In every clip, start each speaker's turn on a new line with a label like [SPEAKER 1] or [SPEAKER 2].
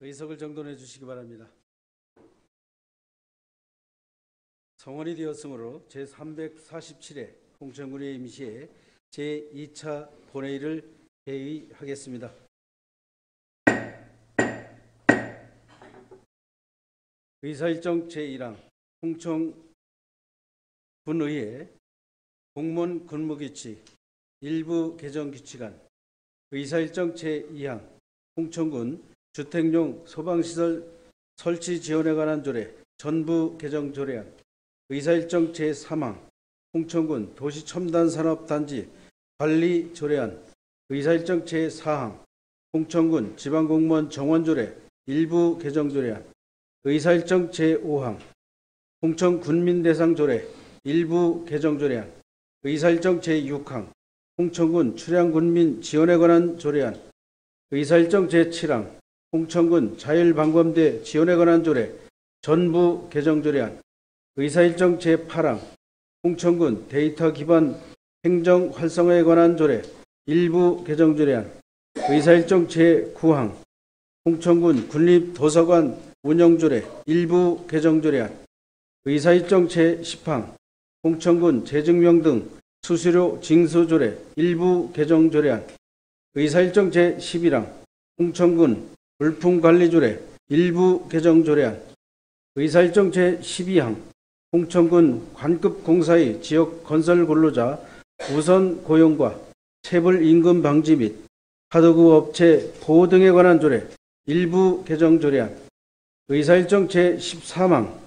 [SPEAKER 1] 의석을 정돈해 주시기 바랍니다. 성원이 되었으므로 제347회 홍천군의 임시회 제2차 본회의를 회의하겠습니다. 의사일정 제1항 홍천군의회 공무원 근무규칙 일부 개정 규칙안 의사일정 제2항 홍천군 주택용 소방시설 설치 지원에 관한 조례 전부 개정 조례안 의사일정 제3항 홍천군 도시첨단산업단지 관리 조례안 의사일정 제4항 홍천군 지방공무원 정원조례 일부 개정 조례안 의사일정 제5항 홍천군민대상조례 일부 개정 조례안 의사일정 제6항 홍천군 출향군민 지원에 관한 조례안 의사일정 제7항 홍천군 자율방범대 지원에 관한 조례 전부 개정 조례안 의사일정 제8항 홍천군 데이터 기반 행정 활성화에 관한 조례 일부 개정 조례안 의사일정 제9항 홍천군 군립도서관 운영 조례 일부 개정 조례안 의사일정 제10항 홍천군 재증명 등 수수료 징수 조례 일부 개정 조례안 의사일정 제11항 홍천군 물품관리조례 일부 개정 조례안 의사일정 제12항 홍천군 관급공사의 지역 건설 근로자 우선 고용과 체불 임금 방지 및 하도급 업체 보호 등에 관한 조례 일부 개정 조례안 의사일정 제13항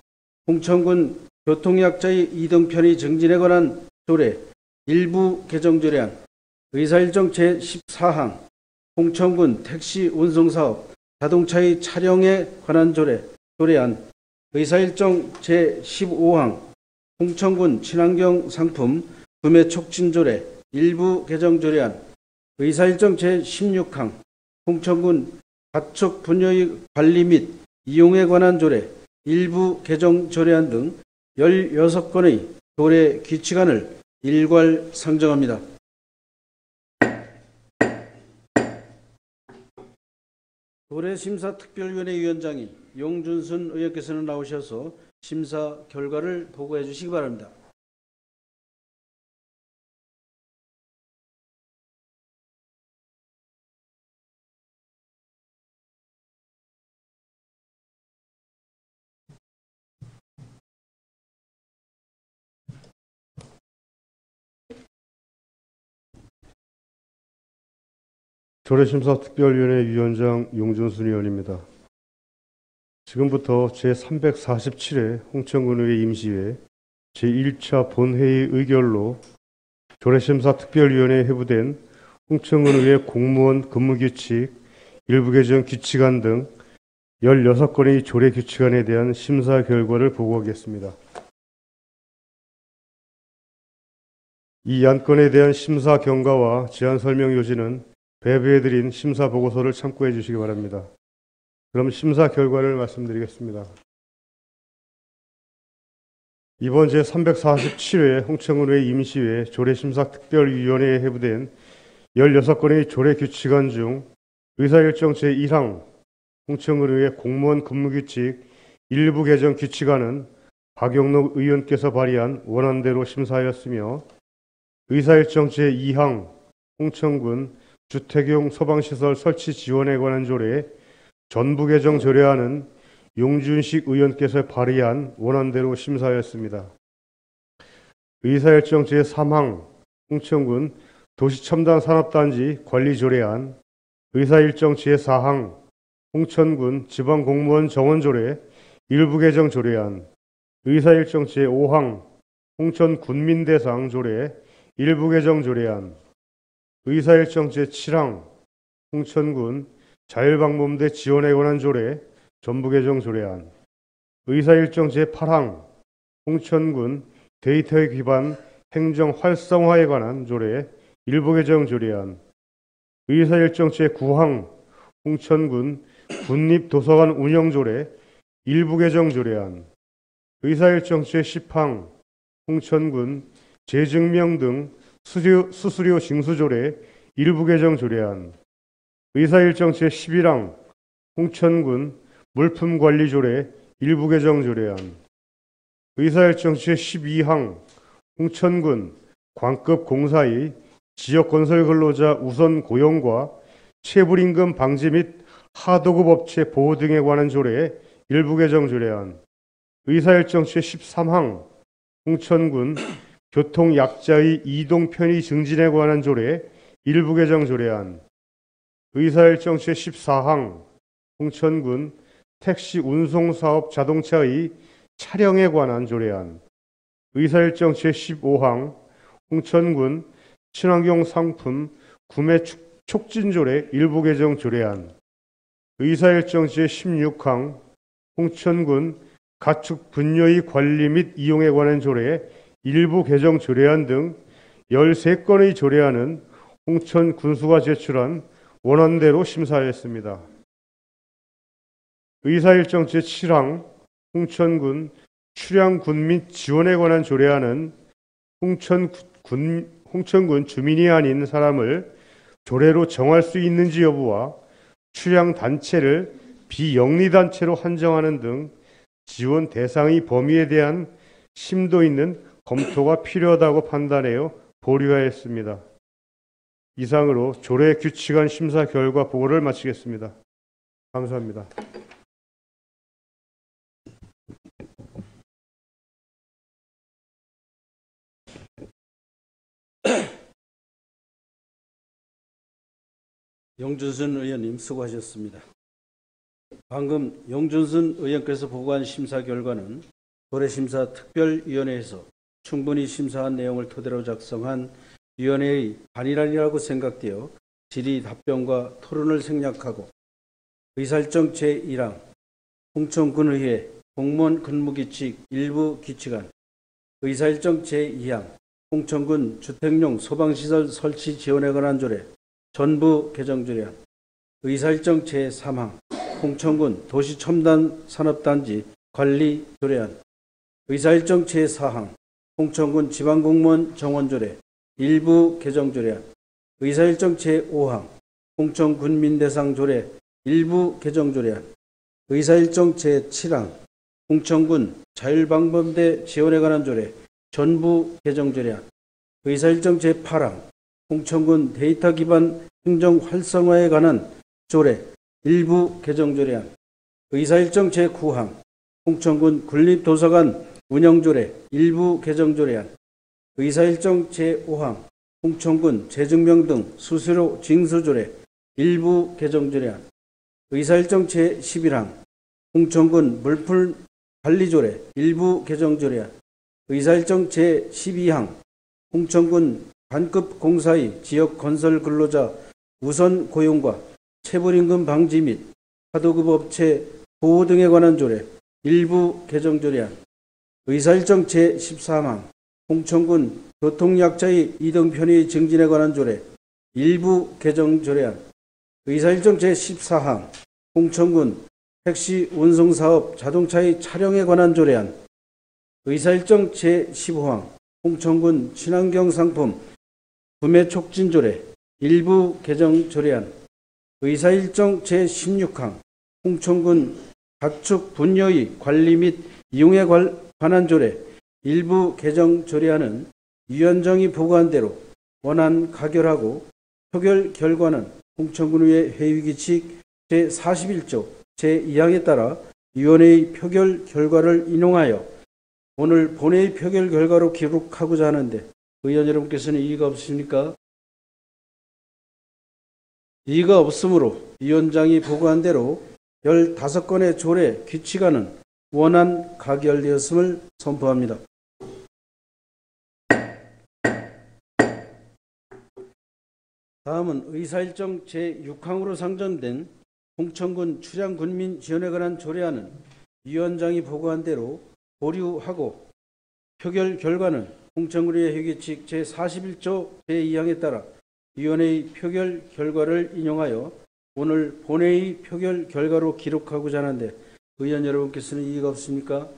[SPEAKER 1] 홍천군 교통약자의 이동편의 증진에 관한 조례 일부 개정 조례안 의사일정 제14항 홍천군 택시 운송사업 자동차의 촬영에 관한 조례안 의사일정 제15항 홍천군 친환경 상품 구매 촉진 조례 일부 개정 조례안 의사일정 제16항 홍천군 가축 분뇨의 관리 및 이용에 관한 조례 일부 개정 조례안 등 16건의 조례 규칙안을 일괄 상정합니다. 조례심사특별위원회 위원장인 용준순 의원께서는 나오셔서 심사 결과를 보고해 주시기 바랍니다.
[SPEAKER 2] 조례심사특별위원회 위원장 용준순 의원입니다. 지금부터 제347회 홍천군의회 임시회 제1차 본회의 의결로 조례심사특별위원회에 회부된 홍천군의회 공무원 근무규칙 일부 개정 규칙안 등 16건의 조례 규칙안에 대한 심사 결과를 보고하겠습니다. 이 안건에 대한 심사 경과와 제안 설명 요지는 배부해드린 심사 보고서를 참고해 주시기 바랍니다. 그럼 심사 결과를 말씀드리겠습니다. 이번 제347회 홍천군의회 임시회 조례심사특별위원회에 회부된 16건의 조례 규칙안 중 의사일정 제1항 홍천군의회 공무원 근무규칙 일부 개정 규칙안은 박영록 의원께서 발의한 원안대로 심사하였으며 의사일정 제2항 홍천군 주택용 소방시설 설치 지원에 관한 조례 전부 개정 조례안은 용준식 의원께서 발의한 원안대로 심사하였습니다. 의사일정 제3항 홍천군 도시첨단산업단지 관리 조례안 의사일정 제4항 홍천군 지방공무원 정원조례 일부 개정 조례안 의사일정 제5항 홍천군민대상 조례 일부 개정 조례안 의사일정 제7항 홍천군 자율방범대 지원에 관한 조례 전부 개정 조례안 의사일정 제8항 홍천군 데이터 기반 행정 활성화에 관한 조례 일부 개정 조례안 의사일정 제9항 홍천군 군립도서관 운영 조례 일부 개정 조례안 의사일정 제10항 홍천군 재증명 등 수수료 징수 조례 일부 개정 조례안 의사일정 제11항 홍천군 물품관리조례 일부 개정 조례안, 의사일정 제12항 홍천군 관급 공사의 지역건설 근로자 우선 고용과 체불임금 방지 및 하도급 업체 보호 등에 관한 조례 일부 개정 조례안, 의사일정 제13항 홍천군 교통약자의 이동 편의 증진에 관한 조례 일부 개정 조례안, 의사일정 제14항 홍천군 택시 운송사업 자동차의 차량에 관한 조례안, 의사일정 제15항 홍천군 친환경 상품 구매 촉진조례 일부 개정 조례안, 의사일정 제16항 홍천군 가축 분뇨의 관리 및 이용에 관한 조례 일부 개정 조례안 등 13건의 조례안은 홍천 군수가 제출한 원안대로 심사하였습니다. 의사일정 제7항 홍천군 출향군 및 지원에 관한 조례안은 홍천군 주민이 아닌 사람을 조례로 정할 수 있는지 여부와 출향 단체를 비영리단체로 한정하는 등 지원 대상의 범위에 대한 심도 있는 검토가 필요하다고 판단하여 보류하였습니다. 이상으로 조례 규칙안 심사 결과 보고를 마치겠습니다. 감사합니다.
[SPEAKER 1] 용준순 의원님 수고하셨습니다. 방금 용준순 의원께서 보고한 심사 결과는 조례심사 특별위원회에서 충분히 심사한 내용을 토대로 작성한 위원회의 반일안이라고 생각되어 질의 답변과 토론을 생략하고 의사일정 제1항 홍천군의회 공무원 근무규칙 일부 규칙안, 의사일정 제2항 홍천군 주택용 소방시설 설치 지원에 관한 조례 전부 개정 조례안, 의사일정 제3항 홍천군 도시첨단 산업단지 관리 조례안, 의사일정 제4항 홍천군 지방공무원 정원조례 일부 개정 조례안, 의사일정 제5항 홍천군민대상 조례 일부 개정 조례안, 의사일정 제7항 홍천군 자율방범대 지원에 관한 조례 전부 개정 조례안, 의사일정 제8항 홍천군 데이터 기반 행정 활성화에 관한 조례 일부 개정 조례안, 의사일정 제9항 홍천군 군립도서관 운영조례 일부 개정 조례안, 의사일정 제5항 홍천군 재증명 등 수수료 징수조례 일부 개정 조례안, 의사일정 제11항 홍천군 물품 관리조례 일부 개정 조례안, 의사일정 제12항 홍천군 관급 공사의 지역 건설 근로자 우선 고용과 체불임금 방지 및 하도급 업체 보호 등에 관한 조례 일부 개정 조례안, 의사일정 제13항 홍천군 교통약자의 이동 편의 증진에 관한 조례 일부 개정 조례안, 의사일정 제14항 홍천군 택시 운송사업 자동차의 차량에 관한 조례안, 의사일정 제15항 홍천군 친환경 상품 구매 촉진 조례 일부 개정 조례안, 의사일정 제16항 홍천군 가축 분뇨의 관리 및 이용에 관한 조례 일부 개정 조례안은 위원장이 보고한 대로 원안 가결하고 표결 결과는 홍천군의회 회의규칙 제41조 제2항에 따라 위원회의 표결 결과를 인용하여 오늘 본회의 표결 결과로 기록하고자 하는데 의원 여러분께서는 이의가 없으십니까? 이의가 없으므로 위원장이 보고한 대로 15건의 조례 규칙안은 원안 가결되었음을 선포합니다. 다음은 의사일정 제6항으로 상정된 홍천군 출향군민 지원에 관한 조례안은 위원장이 보고한 대로 보류하고 표결 결과는 홍천군의회 회의규칙 제41조 제2항에 따라 위원회의 표결 결과를 인용하여 오늘 본회의 표결 결과로 기록하고자 하는데 의원 여러분께서는 이의가 없습니까?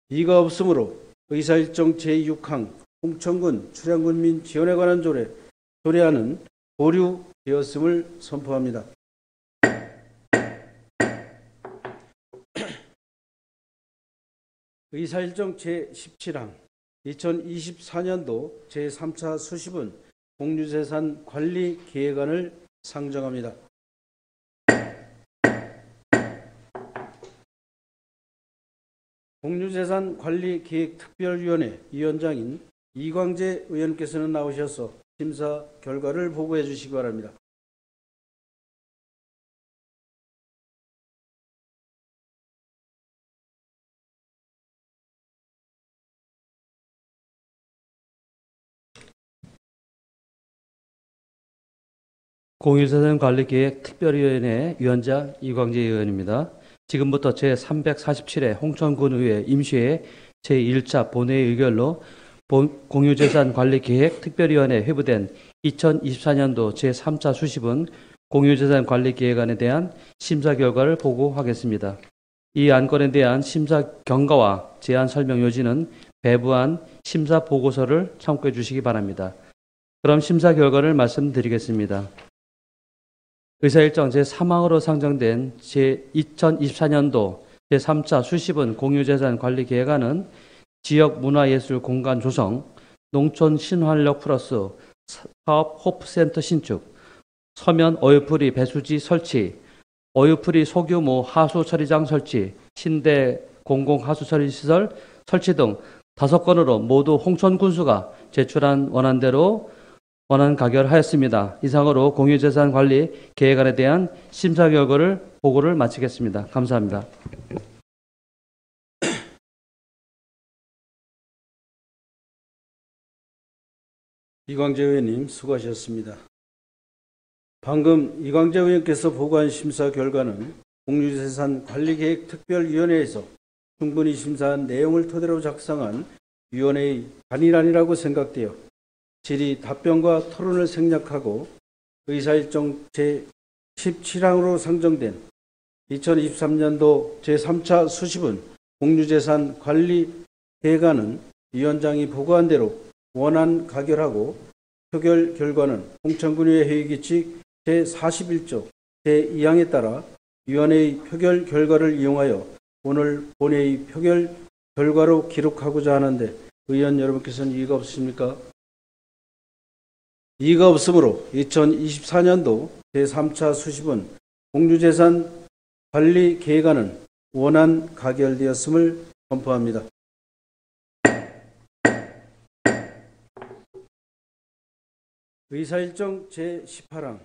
[SPEAKER 1] 이의가 없으므로 의사일정 제6항 홍천군 출향군민 지원에 관한 조례안은 보류되었음을 선포합니다. 의사일정 제17항 2024년도 제3차 수시분 공유재산 관리 계획안을 상정합니다. 공유재산 관리 계획 특별위원회 위원장인 이광재 의원께서는 나오셔서 심사 결과를 보고해 주시기 바랍니다.
[SPEAKER 3] 공유재산관리계획 특별위원회 위원장 이광재 의원입니다. 지금부터 제347회 홍천군의회 임시회 제1차 본회의 의결로 공유재산관리계획 특별위원회 회부된 2024년도 제3차 수시분 공유재산관리계획안에 대한 심사 결과를 보고하겠습니다. 이 안건에 대한 심사 경과와 제안 설명 요지는 배부한 심사 보고서를 참고해 주시기 바랍니다. 그럼 심사 결과를 말씀드리겠습니다. 의사일정 제3항으로 상정된 제2024년도 제3차 수시분 공유재산 관리 계획안은 지역문화예술 공간 조성, 농촌 신활력 플러스 사업 호프센터 신축, 서면 어유풀이 배수지 설치, 어유풀이 소규모 하수 처리장 설치, 신대 공공 하수 처리 시설 설치 등 5건으로 모두 홍천군수가 제출한 원안대로 원안 가결하였습니다. 이상으로 공유재산 관리 계획안에 대한 심사 결과를 보고를 마치겠습니다. 감사합니다.
[SPEAKER 1] 이광재 의원님 수고하셨습니다. 방금 이광재 의원께서 보고한 심사 결과는 공유재산 관리계획 특별위원회에서 충분히 심사한 내용을 토대로 작성한 위원회의 단일안이라고 생각되어 질의 답변과 토론을 생략하고 의사일정 제17항으로 상정된 2023년도 제3차 수시분 공유재산 관리 계획안은 위원장이 보고한 대로 원안 가결하고 표결 결과는 홍천군의회 회의규칙 제41조 제2항에 따라 위원회의 표결 결과를 이용하여 오늘 본회의 표결 결과로 기록하고자 하는데 의원 여러분께서는 이의가 없으십니까? 이의가 없으므로 2024년도 제3차 수시분 공유재산 관리 계획안은 원안 가결되었음을 선포합니다. 의사일정 제18항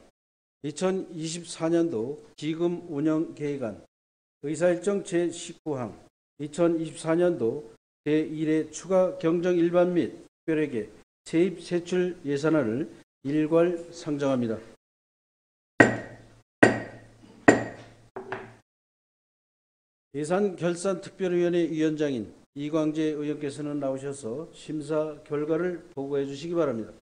[SPEAKER 1] 2024년도 기금 운영 계획안 의사일정 제19항 2024년도 제1회 추가 경정 일반 및 특별회계 세입 세출 예산안을 일괄 상정합니다. 예산결산특별위원회 위원장인 이광재 의원께서는 나오셔서 심사 결과를 보고해 주시기 바랍니다.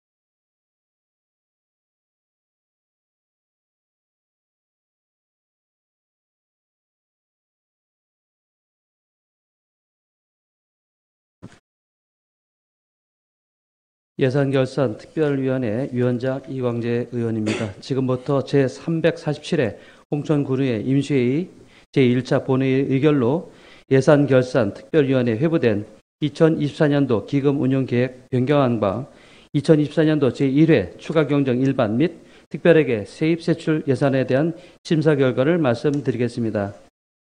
[SPEAKER 3] 예산결산특별위원회 위원장 이광재 의원입니다. 지금부터 제347회 홍천군의회 임시회의 제1차 본회의 의결로 예산결산특별위원회 회부된 2024년도 기금운용계획 변경안과 2024년도 제1회 추가경정 일반 및 특별회계 세입세출 예산에 대한 심사 결과를 말씀드리겠습니다.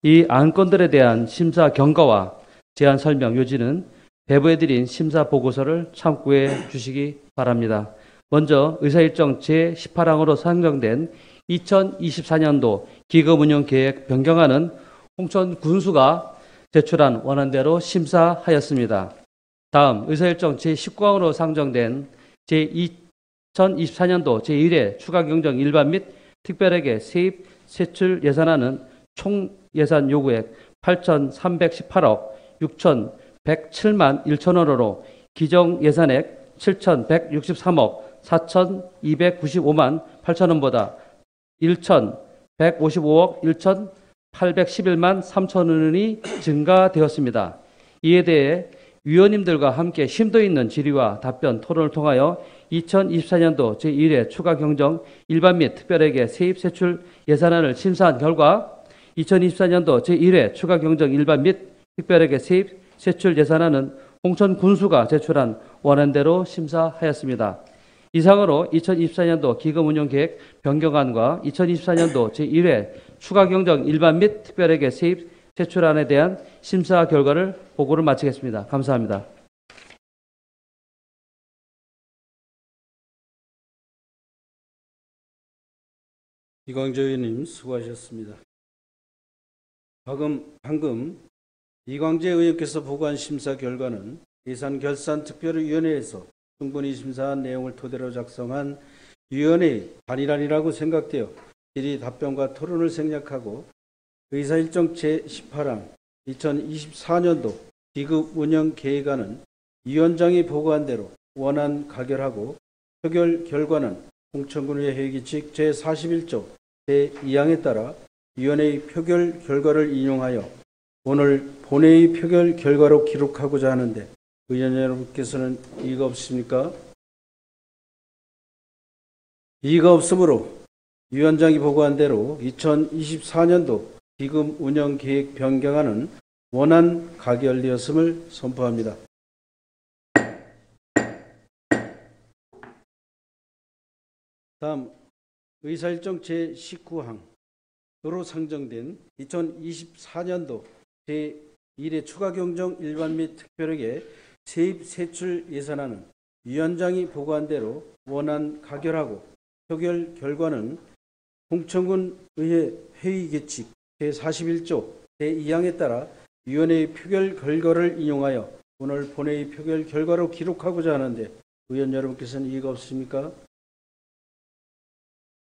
[SPEAKER 3] 이 안건들에 대한 심사 경과와 제안 설명 요지는 배부해드린 심사 보고서를 참고해 주시기 바랍니다. 먼저 의사일정 제18항으로 상정된 2024년도 기금운용계획 변경안은 홍천군수가 제출한 원안대로 심사하였습니다. 다음 의사일정 제19항으로 상정된 제2024년도 제1회 추가경정 일반 및 특별회계 세입 세출 예산안은 총 예산 요구액 8,318억 6,107만 1천원으로 기정 예산액 7,163억 4,295만 8천원보다 1,155억 1,811만 3천원이 증가되었습니다. 이에 대해 위원님들과 함께 심도 있는 질의와 답변 토론을 통하여 2024년도 제1회 추가 경정 일반 및 특별회계 세입 세출 예산안을 심사한 결과 2024년도 제1회 추가 경정 일반 및 특별회계 세입 세출 예산안은 홍천 군수가 제출한 원안대로 심사하였습니다. 이상으로 2024년도 기금운용계획 변경안과 2024년도 제1회 추가경정 일반 및 특별회계 세입 제출안에 대한 심사 결과를 보고를 마치겠습니다. 감사합니다.
[SPEAKER 1] 이광재 의원님 수고하셨습니다. 방금 이광재 의원께서 보고한 심사 결과는 예산결산특별위원회에서 충분히 심사한 내용을 토대로 작성한 위원회의 단일안이라고 생각되어 질의 답변과 토론을 생략하고 의사일정 제18항 2024년도 기금운영계획안은 위원장이 보고한 대로 원안 가결하고 표결 결과는 홍천군의 회기칙 제41조 제2항에 따라 위원회의 표결 결과를 인용하여 오늘 본회의 표결 결과로 기록하고자 하는데 의원 여러분께서는 이의가 없으십니까? 이의가 없으므로 위원장이 보고한 대로 2024년도 기금운영계획 변경안은 원안 가결되었음을 선포합니다. 다음 의사일정 제19항으로 상정된 2024년도 제1회 추가경정 일반 및 특별회계 세입 세출 예산안은 위원장이 보고한 대로 원안 가결하고 표결 결과는 홍천군 의회 회의 규칙 제41조 제2항에 따라 위원회의 표결 결과를 인용하여 오늘 본회의 표결 결과로 기록하고자 하는데 의원 여러분께서는 이의가 없으십니까?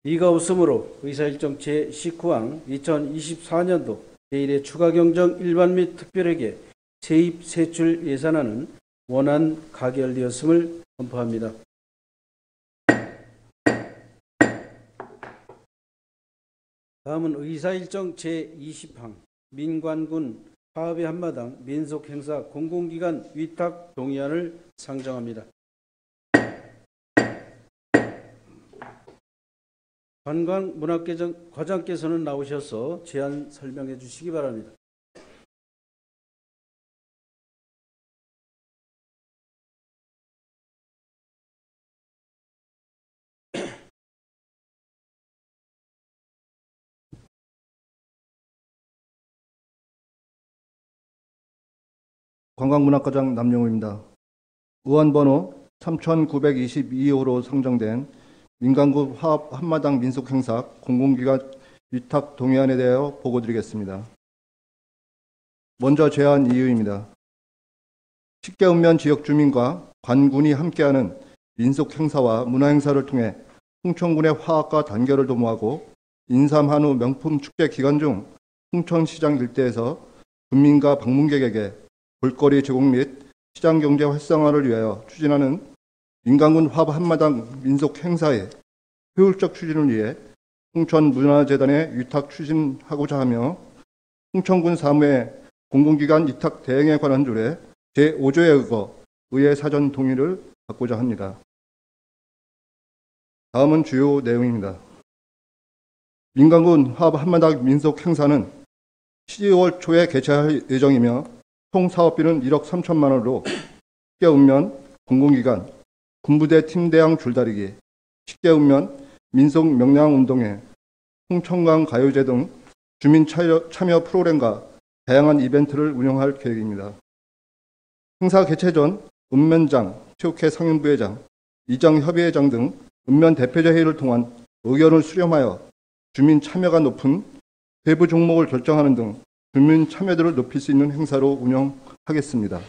[SPEAKER 1] 이의가 없으므로 의사일정 제19항 2024년도 제1회 추가경정 일반 및 특별회계 세입 세출 예산안은 원안 가결되었음을 선포합니다. 다음은 의사일정 제20항 민관군 화합의 한마당 민속행사 공공기관 위탁 동의안을 상정합니다. 관광문화과장께서는 나오셔서 제안 설명해 주시기 바랍니다.
[SPEAKER 4] 관광문화과장 남영우입니다. 의원번호 3922호로 상정된 민간군 화합 한마당 민속행사 공공기관 위탁 동의안에 대하여 보고드리겠습니다. 먼저 제안 이유입니다. 식계읍면 지역 주민과 관군이 함께하는 민속행사와 문화행사를 통해 홍천군의 화합과 단결을 도모하고 인삼 한우 명품 축제 기간 중 홍천시장 일대에서 군민과 방문객에게 볼거리 제공 및 시장경제 활성화를 위하여 추진하는 민간군 화합 한마당 민속행사의 효율적 추진을 위해 홍천문화재단에 위탁 추진하고자 하며 홍천군 사무의 공공기관 위탁 대행에 관한 조례 제5조에 의거 의회 사전 동의를 받고자 합니다. 다음은 주요 내용입니다. 민간군 화합 한마당 민속행사는 12월 초에 개최할 예정이며 총 사업비는 1억 3천만 원으로 식계읍면 공공기관 군부대 팀대항 줄다리기 식계읍면 민속 명량운동회 홍천강 가요제 등 주민 참여 프로그램과 다양한 이벤트를 운영할 계획입니다. 행사 개최 전 읍면장, 체육회 상임부회장, 이장협의회장 등 읍면 대표제 회의를 통한 의견을 수렴하여 주민 참여가 높은 세부 종목을 결정하는 등 주민 참여도를 높일 수 있는 행사로 운영하겠습니다.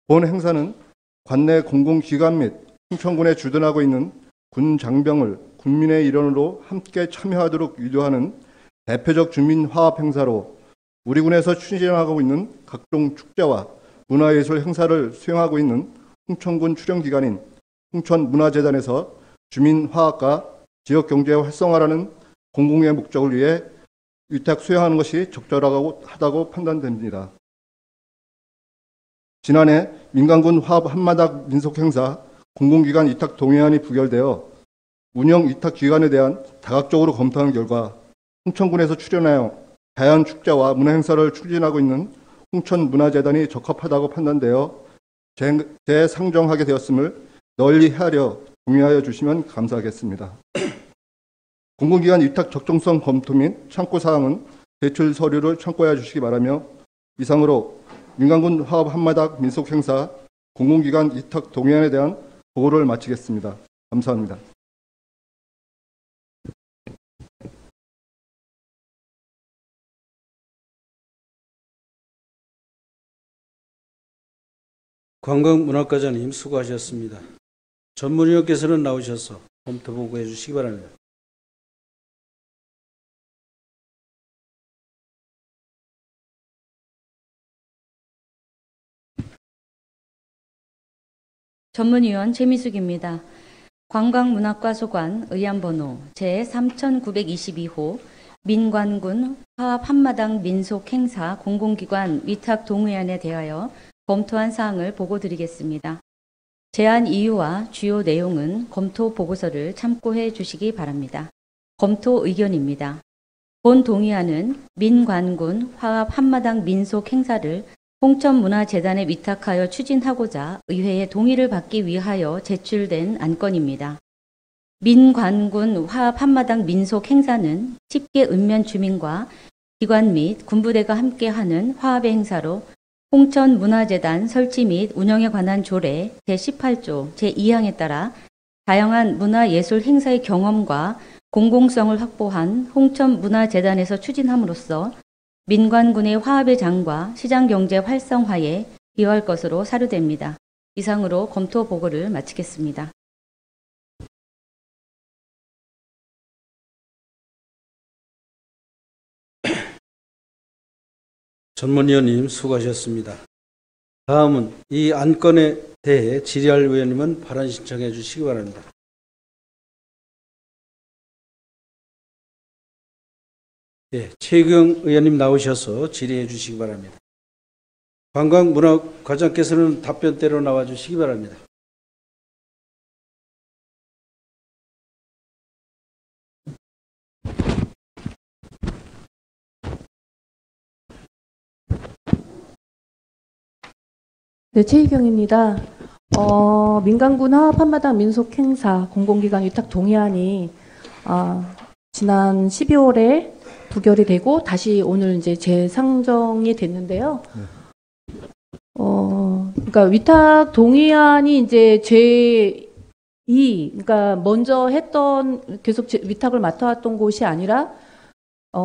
[SPEAKER 4] 본 행사는 관내 공공기관 및 홍천군에 주둔하고 있는 군 장병을 군민의 일원으로 함께 참여하도록 유도하는 대표적 주민 화합 행사로 우리 군에서 추진하고 있는 각종 축제와 문화예술 행사를 수행하고 있는 홍천군 출연기관인 홍천문화재단에서 주민 화합과 지역경제 활성화라는 공공의 목적을 위해 위탁 수행하는 것이 적절하다고 판단됩니다. 지난해 민간군 화합 한마당 민속행사 공공기관 위탁 동의안이 부결되어 운영 위탁 기관에 대한 다각적으로 검토한 결과 홍천군에서 출연하여 다양한 축제와 문화행사를 추진하고 있는 홍천문화재단이 적합하다고 판단되어 재상정하게 되었음을 널리 헤아려 동의하여 주시면 감사하겠습니다. 공공기관 위탁 적정성 검토 및 참고 사항은 제출 서류를 참고해 주시기 바라며 이상으로 민간군 화합 한마당 민속 행사 공공기관 위탁 동의안에 대한 보고를 마치겠습니다. 감사합니다.
[SPEAKER 1] 관광문화과장님 수고하셨습니다. 전문위원께서는 나오셔서 검토 보고해 주시기 바랍니다.
[SPEAKER 5] 전문위원 최미숙입니다. 관광문화과 소관 의안번호 제3922호 민관군 화합 한마당 민속 행사 공공기관 위탁 동의안에 대하여 검토한 사항을 보고드리겠습니다. 제안 이유와 주요 내용은 검토 보고서를 참고해 주시기 바랍니다. 검토 의견입니다. 본 동의안은 민관군 화합 한마당 민속 행사를 홍천문화재단에 위탁하여 추진하고자 의회의 동의를 받기 위하여 제출된 안건입니다. 민관군 화합 한마당 민속 행사는 10개 읍면 주민과 기관 및 군부대가 함께하는 화합의 행사로 홍천문화재단 설치 및 운영에 관한 조례 제18조 제2항에 따라 다양한 문화예술 행사의 경험과 공공성을 확보한 홍천문화재단에서 추진함으로써 민관군의 화합의 장과 시장경제 활성화에 기여할 것으로 사료됩니다. 이상으로 검토 보고를 마치겠습니다.
[SPEAKER 1] 전문위원님 수고하셨습니다. 다음은 이 안건에 대해 질의할 의원님은 발언 신청해 주시기 바랍니다. 예, 최경 의원님 나오셔서 질의해 주시기 바랍니다. 관광문화과장께서는 답변대로 나와 주시기 바랍니다.
[SPEAKER 6] 네, 최희경입니다. 민간군 화합 한마당 민속 행사 공공기관 위탁 동의안이 지난 12월에 부결이 되고 다시 오늘 이제 재상정이 됐는데요. 그러니까 위탁 동의안이 이제 그러니까 먼저 했던 계속 위탁을 맡아왔던 곳이 아니라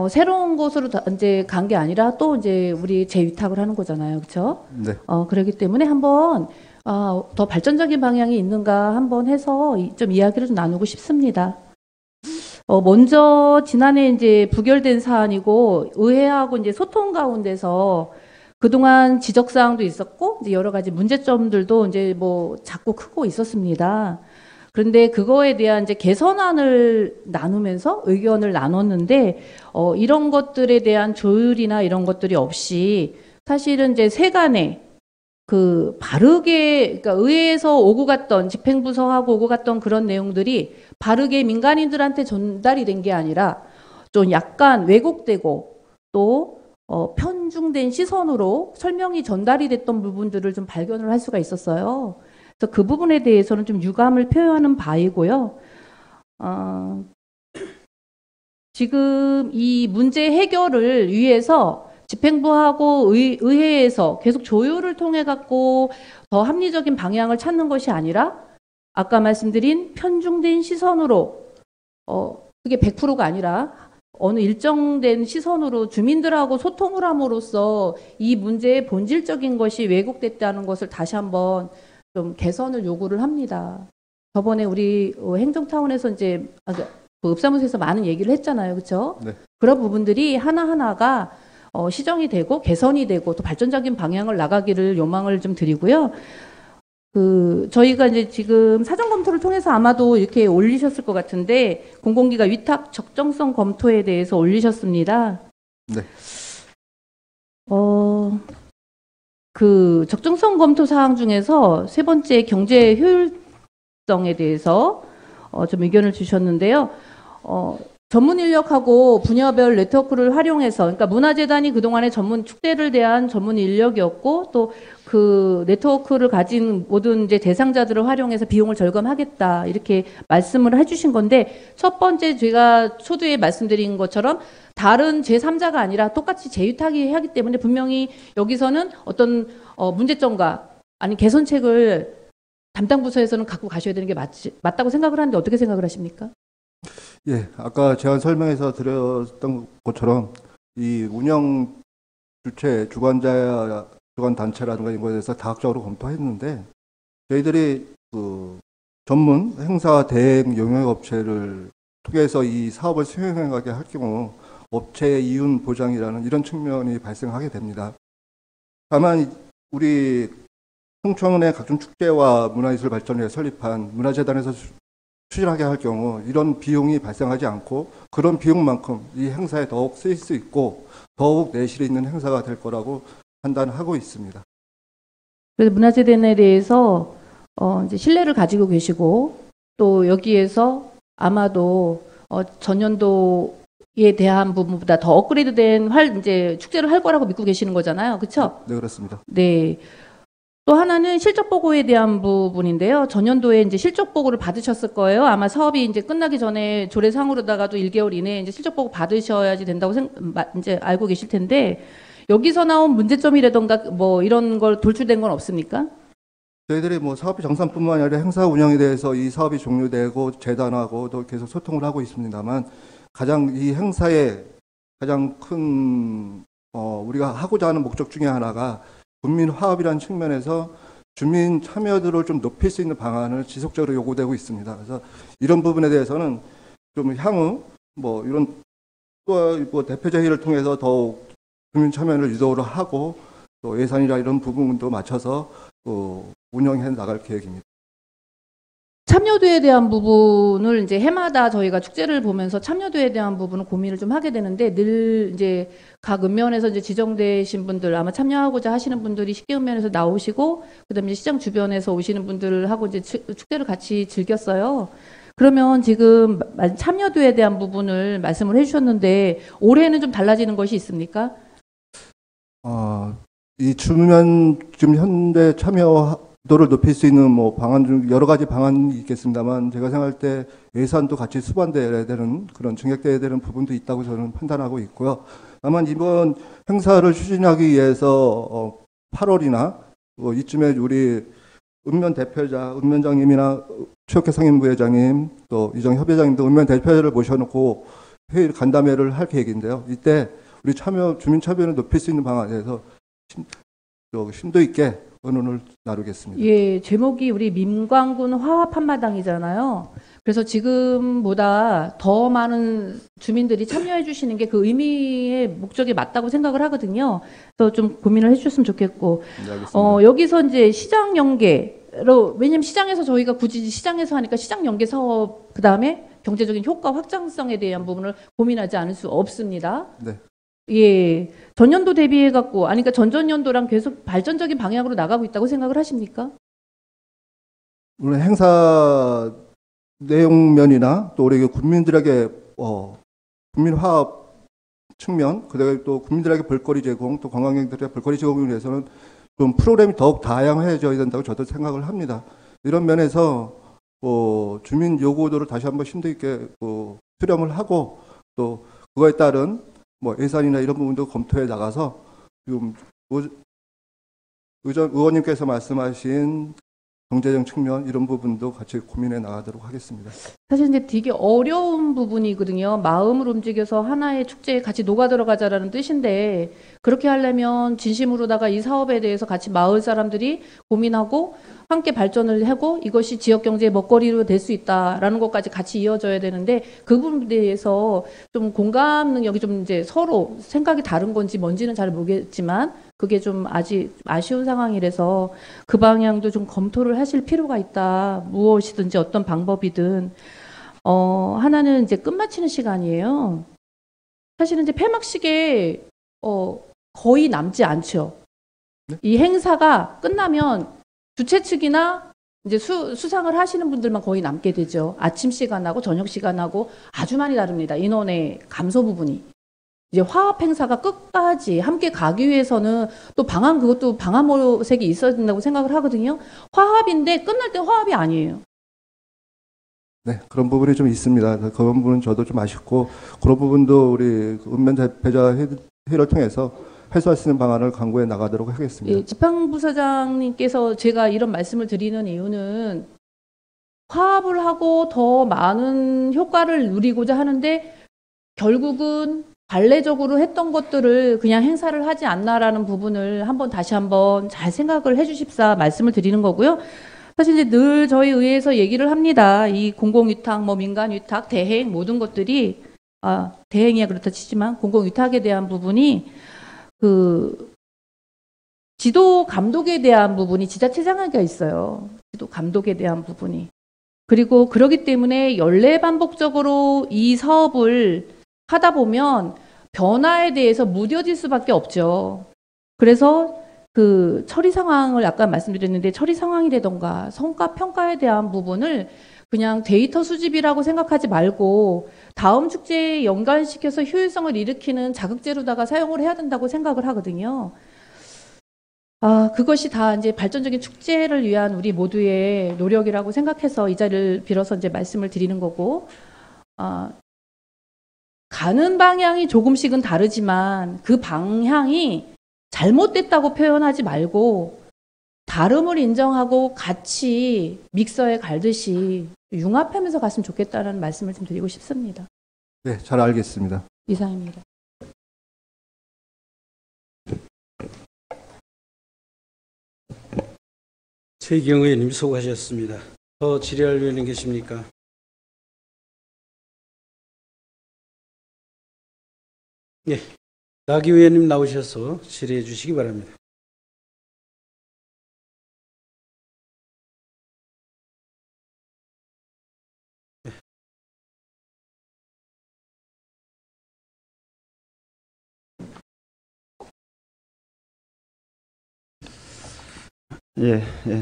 [SPEAKER 6] 새로운 곳으로 이제 간 게 아니라 또 이제 우리 재위탁을 하는 거잖아요, 그렇죠?
[SPEAKER 4] 네.
[SPEAKER 6] 그렇기 때문에 한번 더 발전적인 방향이 있는가 한번 해서 좀 이야기를 좀 나누고 싶습니다. 먼저 지난해 이제 부결된 사안이고 의회하고 이제 소통 가운데서 그동안 지적 사항도 있었고 이제 여러 가지 문제점들도 이제 뭐 자꾸 크고 있었습니다. 그런데 그거에 대한 이제 개선안을 나누면서 의견을 나눴는데 이런 것들에 대한 조율이나 이런 것들이 없이 사실은 이제 세간에 그 바르게 그러니까 의회에서 오고 갔던 집행부서하고 오고 갔던 그런 내용들이 바르게 민간인들한테 전달이 된 게 아니라 좀 약간 왜곡되고 또 편중된 시선으로 설명이 전달이 됐던 부분들을 좀 발견을 할 수가 있었어요. 그래서 그 부분에 대해서는 좀 유감을 표현하는 바이고요. 지금 이 문제 해결을 위해서 집행부하고 의회에서 계속 조율을 통해 갖고 더 합리적인 방향을 찾는 것이 아니라 아까 말씀드린 편중된 시선으로 그게 100%가 아니라 어느 일정된 시선으로 주민들하고 소통을 함으로써 이 문제의 본질적인 것이 왜곡됐다는 것을 다시 한번 좀 개선을 요구를 합니다. 저번에 우리 행정타운에서 이제 그 읍사무소에서 많은 얘기를 했잖아요, 그렇죠?
[SPEAKER 4] 네.
[SPEAKER 6] 그런 부분들이 하나하나가 시정이 되고 개선이 되고 또 발전적인 방향을 나가기를 요망을 좀 드리고요. 저희가 이제 지금 사전 검토를 통해서 아마도 이렇게 올리셨을 것 같은데 공공기관 위탁 적정성 검토에 대해서 올리셨습니다.
[SPEAKER 4] 네.
[SPEAKER 6] 그 적정성 검토 사항 중에서 세 번째 경제 효율성에 대해서 좀 의견을 주셨는데요. 전문 인력하고 분야별 네트워크를 활용해서, 그러니까 문화재단이 그동안에 전문 축제를 대한 전문 인력이었고, 또 그 네트워크를 가진 모든 이제 대상자들을 활용해서 비용을 절감하겠다 이렇게 말씀을 해주신 건데, 첫 번째 제가 초두에 말씀드린 것처럼 다른 제3자가 아니라 똑같이 재위탁이 하기 때문에 분명히 여기서는 어떤 문제점과 아니 개선책을 담당 부서에서는 갖고 가셔야 되는 게 맞다고 생각을 하는데 어떻게 생각을 하십니까?
[SPEAKER 4] 예, 아까 제가 설명해서 드렸던 것처럼 이 운영 주체, 주관 단체라든가 이런 거에 대해서 다각적으로 검토했는데, 저희들이 그 전문 행사 대행 영역 업체를 통해서 이 사업을 수행하게 할 경우 업체 이윤 보장이라는 이런 측면이 발생하게 됩니다. 다만 우리 홍천의 각종 축제와 문화예술 발전을 위해 설립한 문화재단에서 추진하게 할 경우 이런 비용이 발생하지 않고 그런 비용만큼 이 행사에 더욱 쓰일 수 있고 더욱 내실이 있는 행사가 될 거라고 판단하고 있습니다.
[SPEAKER 6] 그래서 문화재단에 대해서 이제 신뢰를 가지고 계시고, 또 여기에서 아마도 전년도에 대한 부분보다 더 업그레이드된 이제 축제를 할 거라고 믿고 계시는 거잖아요, 그렇죠?
[SPEAKER 4] 네, 그렇습니다.
[SPEAKER 6] 네. 또 하나는 실적 보고에 대한 부분인데요. 전년도에 이제 실적 보고를 받으셨을 거예요. 아마 사업이 이제 끝나기 전에 조례상으로다가도 1개월 이내에 이제 실적 보고 받으셔야지 된다고 이제 알고 계실 텐데, 여기서 나온 문제점이라던가 뭐 이런 걸 돌출된 건 없습니까?
[SPEAKER 4] 저희들이 뭐 사업의 정상뿐만 아니라 행사 운영에 대해서 이 사업이 종료되고 재단하고도 계속 소통을 하고 있습니다만, 가장 이 행사의 가장 큰 우리가 하고자 하는 목적 중에 하나가 국민 화합이라는 측면에서 주민 참여도를 좀 높일 수 있는 방안을 지속적으로 요구되고 있습니다. 그래서 이런 부분에 대해서는 좀 향후 뭐 이런 또 대표제의를 통해서 더욱 주민 참여를 유도를 하고 또 예산이나 이런 부분도 맞춰서 또 운영해 나갈 계획입니다.
[SPEAKER 6] 참여도에 대한 부분을 이제 해마다 저희가 축제를 보면서 참여도에 대한 부분을 고민을 좀 하게 되는데, 늘 이제 각 읍면에서 이제 지정되신 분들, 아마 참여하고자 하시는 분들이 식기 읍면에서 나오시고, 그다음에 시장 주변에서 오시는 분들하고 이제 축제를 같이 즐겼어요. 그러면 지금 참여도에 대한 부분을 말씀을 해주셨는데, 올해는 좀 달라지는 것이 있습니까?
[SPEAKER 4] 이 주민 지금 현대 참여도를 높일 수 있는 뭐 방안 중 여러 가지 방안이 있겠습니다만, 제가 생각할 때 예산도 같이 수반돼야 되는 그런 증액돼야 되는 부분도 있다고 저는 판단하고 있고요. 다만 이번 행사를 추진하기 위해서 8월이나 이쯤에 우리 읍면 대표자, 읍면장님이나 최혁회 상임부회장님, 또 이정 협회장님도 읍면 대표자를 모셔놓고 간담회를 할 계획인데요. 이때 우리 주민 참여를 높일 수 있는 방안에 대해서 심도 있게 의논을 나누겠습니다.
[SPEAKER 6] 예, 제목이 우리 민관군 화합 한마당이잖아요. 그래서 지금보다 더 많은 주민들이 참여해 주시는 게 그 의미의 목적이 맞다고 생각을 하거든요. 그래서 좀 고민을 해주셨으면 좋겠고,
[SPEAKER 4] 네, 알겠습니다.
[SPEAKER 6] 여기서 이제 시장 연계로, 왜냐면 시장에서 저희가 굳이 시장에서 하니까 시장 연계 사업, 그 다음에 경제적인 효과 확장성에 대한 부분을 고민하지 않을 수 없습니다.
[SPEAKER 4] 네.
[SPEAKER 6] 예, 전년도 대비해 갖고, 아니 그러니까 전전년도랑 계속 발전적인 방향으로 나가고 있다고 생각을 하십니까?
[SPEAKER 4] 물론 행사 내용면이나 또 우리 국민들에게 국민 화합 측면, 그다음에 또 국민들에게 볼거리 제공, 또 관광객들에게 볼거리 제공을 위해서는 좀 프로그램이 더욱 다양해져야 된다고 저도 생각을 합니다. 이런 면에서 주민 요구도를 다시 한번 심도 있게 수렴을 하고, 또 그거에 따른 뭐 예산이나 이런 부분도 검토해 나가서 지금 의원님께서 말씀하신 경제적 측면 이런 부분도 같이 고민해 나가도록 하겠습니다.
[SPEAKER 6] 사실 이제 되게 어려운 부분이거든요. 마음을 움직여서 하나의 축제에 같이 녹아 들어가자라는 뜻인데, 그렇게 하려면 진심으로다가 이 사업에 대해서 같이 마을 사람들이 고민하고 함께 발전을 하고 이것이 지역 경제의 먹거리로 될 수 있다라는 것까지 같이 이어져야 되는데, 그 부분에 대해서 좀 공감 능력이 좀 이제 서로 생각이 다른 건지 뭔지는 잘 모르겠지만 그게 좀 아직 아쉬운 상황이라서 그 방향도 좀 검토를 하실 필요가 있다. 무엇이든지 어떤 방법이든. 하나는 이제 끝마치는 시간이에요. 사실은 이제 폐막식에 거의 남지 않죠.
[SPEAKER 4] 네?
[SPEAKER 6] 이 행사가 끝나면 주최 측이나 이제 수상을 하시는 분들만 거의 남게 되죠. 아침 시간하고 저녁 시간하고 아주 많이 다릅니다. 인원의 감소 부분이. 이제 화합 행사가 끝까지 함께 가기 위해서는 또 그것도 방한 모색이 있어야 된다고 생각을 하거든요. 화합인데 끝날 때 화합이 아니에요.
[SPEAKER 4] 네, 그런 부분이 좀 있습니다. 그런 부분은 저도 좀 아쉽고 그런 부분도 우리 읍면 배자 회의를 통해서 해소할 수 있는 방안을 강구해 나가도록 하겠습니다.
[SPEAKER 6] 예, 지팡부사장님께서 제가 이런 말씀을 드리는 이유는 화합을 하고 더 많은 효과를 누리고자 하는데 결국은 관례적으로 했던 것들을 그냥 행사를 하지 않나라는 부분을 다시 한번 잘 생각을 해주십사 말씀을 드리는 거고요. 사실 이제 늘 저희 의회에서 얘기를 합니다. 이 공공위탁, 민간위탁, 대행 모든 것들이 대행이야 그렇다 치지만 공공위탁에 대한 부분이 그 지도 감독에 대한 부분이 지자체장에게 있어요. 지도 감독에 대한 부분이. 그리고 그러기 때문에 연례반복적으로 이 사업을 하다 보면 변화에 대해서 무뎌질 수밖에 없죠. 그래서 그 처리 상황을 아까 말씀드렸는데 처리 상황이라던가 성과 평가에 대한 부분을 그냥 데이터 수집이라고 생각하지 말고 다음 축제에 연관시켜서 효율성을 일으키는 자극제로다가 사용을 해야 된다고 생각을 하거든요. 그것이 다 이제 발전적인 축제를 위한 우리 모두의 노력이라고 생각해서 이 자리를 빌어서 이제 말씀을 드리는 거고, 가는 방향이 조금씩은 다르지만 그 방향이 잘못됐다고 표현하지 말고 다름을 인정하고 같이 믹서에 갈듯이 융합하면서 갔으면 좋겠다는 말씀을 좀 드리고 싶습니다.
[SPEAKER 4] 네, 잘 알겠습니다.
[SPEAKER 6] 이상입니다.
[SPEAKER 1] 최기영 의원님 수고하셨습니다. 더 질의할 의원님 계십니까? 예, 나기 의원님 나오셔서 질의해 주시기 바랍니다.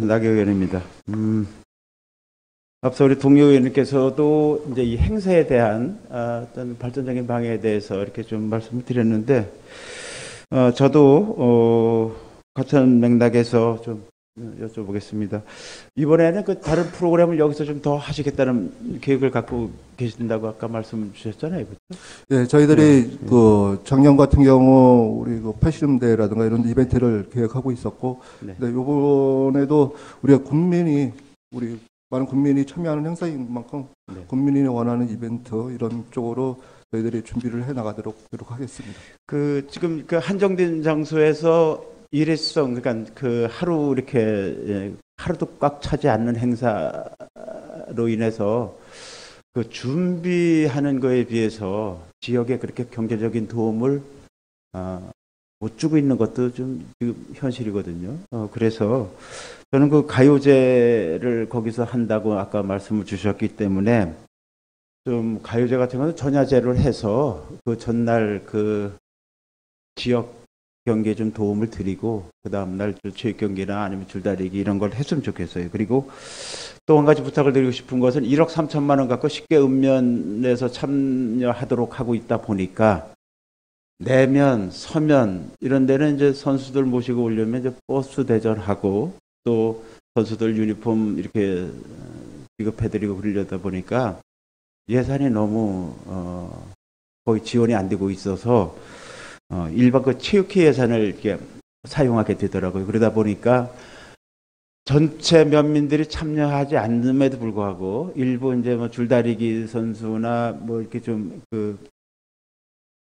[SPEAKER 7] 나기 의원입니다. 앞서 우리 동료 의원님께서도 이제 이 행사에 대한 어떤 발전적인 방향에 대해서 이렇게 좀 말씀을 드렸는데, 저도 같은 맥락에서 좀 여쭤보겠습니다. 이번에는 그 다른 프로그램을 여기서 좀 더 하시겠다는 계획을 갖고 계신다고 아까 말씀 주셨잖아요, 그렇죠?
[SPEAKER 4] 네, 저희들이 그 작년 같은 경우 우리 그 패션대라든가 이런 이벤트를 계획하고 있었고,
[SPEAKER 7] 네.
[SPEAKER 4] 네, 이번에도 우리가 우리 많은 국민이 참여하는 행사인 만큼
[SPEAKER 7] 네.
[SPEAKER 4] 국민이 원하는 이벤트 이런 쪽으로 저희들이 준비를 해 나가도록 하겠습니다.
[SPEAKER 7] 그 지금 그 한정된 장소에서 일회성, 그러니까 그 하루 이렇게 하루도 꽉 차지 않는 행사로 인해서 그 준비하는 거에 비해서 지역에 그렇게 경제적인 도움을 못 주고 있는 것도 좀 지금 현실이거든요. 그래서 저는 그 가요제를 거기서 한다고 아까 말씀을 주셨기 때문에 좀 가요제 같은 경우는 전야제를 해서 그 전날 그 지역 경기에 좀 도움을 드리고 그 다음날 체육 경기나 아니면 줄다리기 이런 걸 했으면 좋겠어요. 그리고 또 한 가지 부탁을 드리고 싶은 것은 1억 3천만 원 갖고 쉽게 읍면에서 참여하도록 하고 있다 보니까 내면, 서면 이런 데는 이제 선수들 모시고 오려면 이제 버스 대절하고 또 선수들 유니폼 이렇게 지급해드리고 그러려다 보니까 예산이 너무 거의 지원이 안 되고 있어서 일반 그 체육회 예산을 이렇게 사용하게 되더라고요. 그러다 보니까 전체 면민들이 참여하지 않음에도 불구하고 일부 이제 뭐 줄다리기 선수나 뭐 이렇게 좀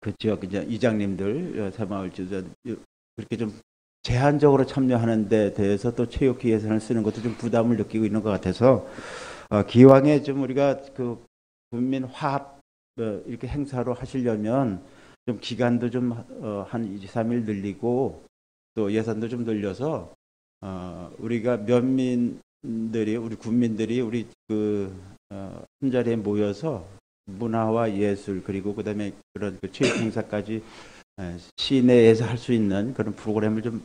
[SPEAKER 7] 그 지역 이제 이장님들, 새마을 지도자 그렇게 좀 제한적으로 참여하는 데 대해서 또 체육회 예산을 쓰는 것도 좀 부담을 느끼고 있는 것 같아서 기왕에 좀 우리가 그 국민 화합 이렇게 행사로 하시려면 좀 기간도 좀 한 2, 3일 늘리고 또 예산도 좀 늘려서 우리가 면민들이 우리 국민들이 우리 한 자리에 모여서 문화와 예술 그리고 그다음에 그런 그 체육 행사까지 시내에서 할 수 있는 그런 프로그램을 좀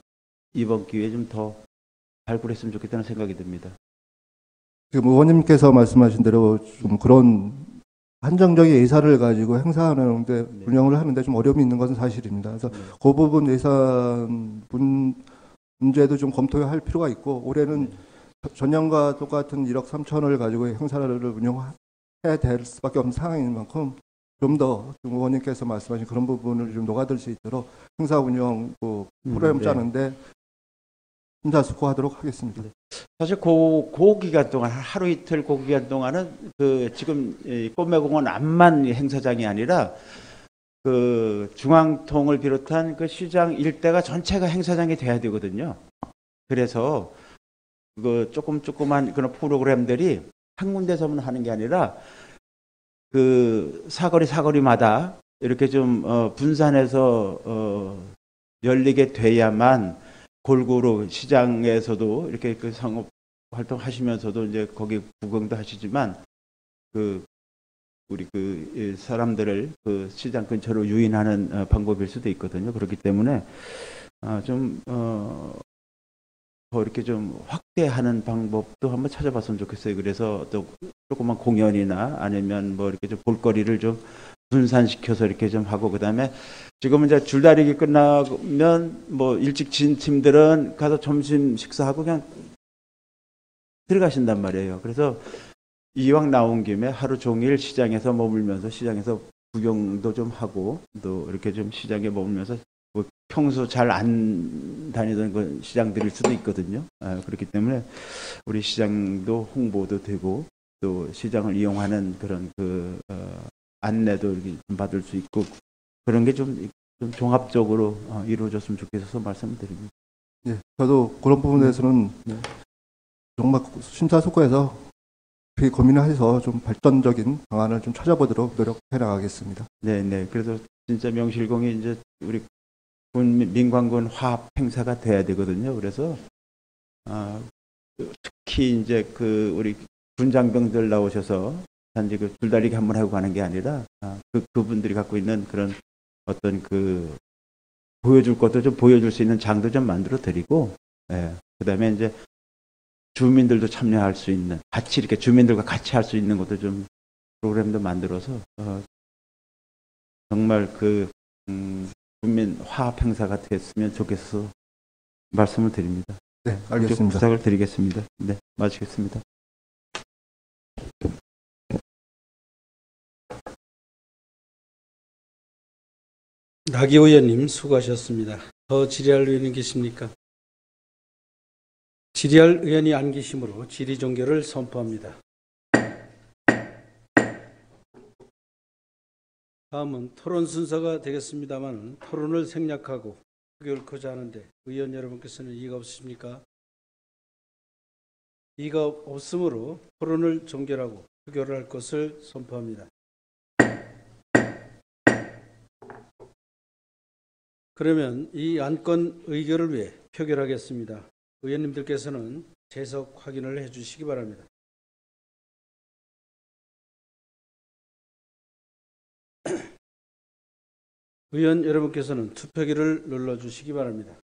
[SPEAKER 7] 이번 기회에 좀 더 발굴했으면 좋겠다는 생각이 듭니다.
[SPEAKER 4] 지금 의원님께서 말씀하신 대로 좀 그런 한정적인 예산을 가지고 행사하는데 운영을 하는데 좀 어려움이 있는 것은 사실입니다. 그래서 그 부분 예산 문제도 좀 검토할 필요가 있고 올해는 전년과 똑같은 1억 3천을 가지고 행사를 운영해야 될 수밖에 없는 상황인 만큼 좀 더 의원님께서 말씀하신 그런 부분을 좀 녹아들 수 있도록 행사 운영 프로그램 짜는데 심사숙고하도록 하겠습니다.
[SPEAKER 7] 사실 그 기간 동안 하루 이틀 그 기간 동안은 그 지금 꽃매공원 앞만 행사장이 아니라 그 중앙통을 비롯한 그 시장 일대가 전체가 행사장이 돼야 되거든요. 그래서 그 조그만 그런 프로그램들이 한 군데서만 하는 게 아니라 그 사거리마다 이렇게 좀 분산해서 열리게 돼야만 골고루 시장에서도 이렇게 그 상업 활동하시면서도 이제 거기 구경도 하시지만 그 우리 그 사람들을 그 시장 근처로 유인하는 방법일 수도 있거든요. 그렇기 때문에 좀 더 이렇게 좀 확대하는 방법도 한번 찾아봤으면 좋겠어요. 그래서 또 조그만 공연이나 아니면 뭐 이렇게 좀 볼거리를 좀 분산시켜서 이렇게 좀 하고 그다음에 지금은 이제 줄다리기 끝나면 뭐 일찍 진 팀들은 가서 점심 식사하고 그냥 들어가신단 말이에요. 그래서 이왕 나온 김에 하루 종일 시장에서 머물면서 시장에서 구경도 좀 하고 또 이렇게 좀 시장에 머물면서 뭐 평소 잘 안 다니던 그 시장들일 수도 있거든요. 그렇기 때문에 우리 시장도 홍보도 되고 또 시장을 이용하는 그런 그 안내도 이렇게 좀 받을 수 있고 그런 게 좀 종합적으로 이루어졌으면 좋겠어서 말씀을 드립니다.
[SPEAKER 4] 네, 저도 그런 부분에서는 정말 심사숙고해서 고민을 해서 좀 발전적인 방안을 좀 찾아보도록 노력해 나가겠습니다.
[SPEAKER 7] 네. 그래서 진짜 명실공히 이제 우리 민관군 화합 행사가 돼야 되거든요. 그래서 특히 이제 그 우리 군장병들 나오셔서 단지 그 줄다리기 한번 하고 가는 게 아니라 그분들이 갖고 있는 그런 어떤 그 보여줄 것도 좀 보여줄 수 있는 장도 좀 만들어 드리고, 그다음에 이제 주민들도 참여할 수 있는 같이 이렇게 주민들과 같이 할 수 있는 것도 좀 프로그램도 만들어서 정말 그 국민 화합 행사가 됐으면 좋겠어서 말씀을 드립니다.
[SPEAKER 4] 네, 알겠습니다.
[SPEAKER 7] 부탁을 드리겠습니다. 네, 마치겠습니다.
[SPEAKER 1] 나기 의원님 수고하셨습니다. 더 질의할 의원님 계십니까? 질의할 의원이 안 계시므로 질의 종결을 선포합니다. 다음은 토론 순서가 되겠습니다만 토론을 생략하고 의결코자 하는데 의원 여러분께서는 이의가 없으십니까? 이의가 없으므로 토론을 종결하고 의결을 할 것을 선포합니다. 그러면 이 안건 의결을 위해 표결하겠습니다. 의원님들께서는 재석 확인을 해주시기 바랍니다. 의원 여러분께서는 투표기를 눌러주시기 바랍니다.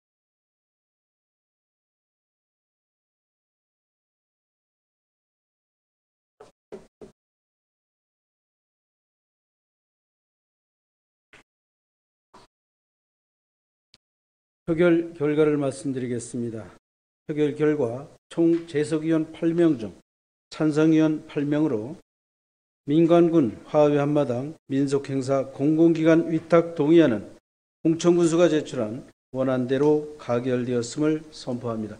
[SPEAKER 1] 표결 결과를 말씀드리겠습니다. 표결 결과 총 재석의원 8명 중 찬성의원 8명으로 민관군 화합의 한마당 민속행사 공공기관 위탁 동의안은 홍천군수가 제출한 원안대로 가결되었음을 선포합니다.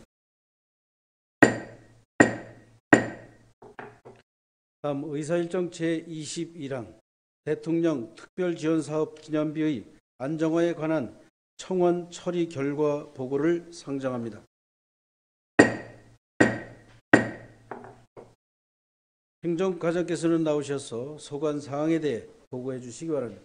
[SPEAKER 1] 다음 의사일정 제21항 대통령 특별지원사업 기념비의 안정화에 관한 청원 처리 결과 보고를 상정합니다. 행정과장께서는 나오셔서 소관 사항에 대해 보고해 주시기 바랍니다.